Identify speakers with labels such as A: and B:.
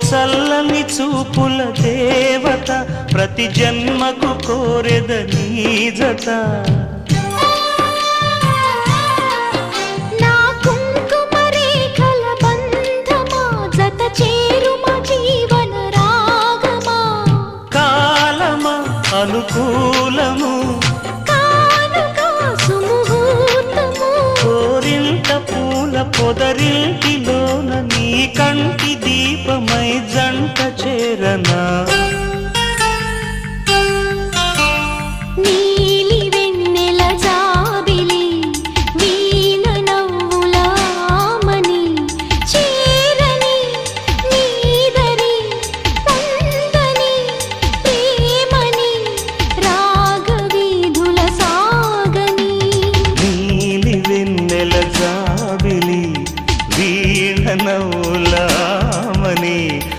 A: చల్లని చూపుల దేవత ప్రతి జన్మకు కోరెద నీ జత
B: నా కుంకుమ రేఖల బంధమా జత చేరుమ జీవన రాగమా
A: కాలమా అనుకూలము
B: కానుక సుముహూర్తము
A: కోరింట పూల పొదరింటిలోన నీ కంటి దీపమై జంట చేరనా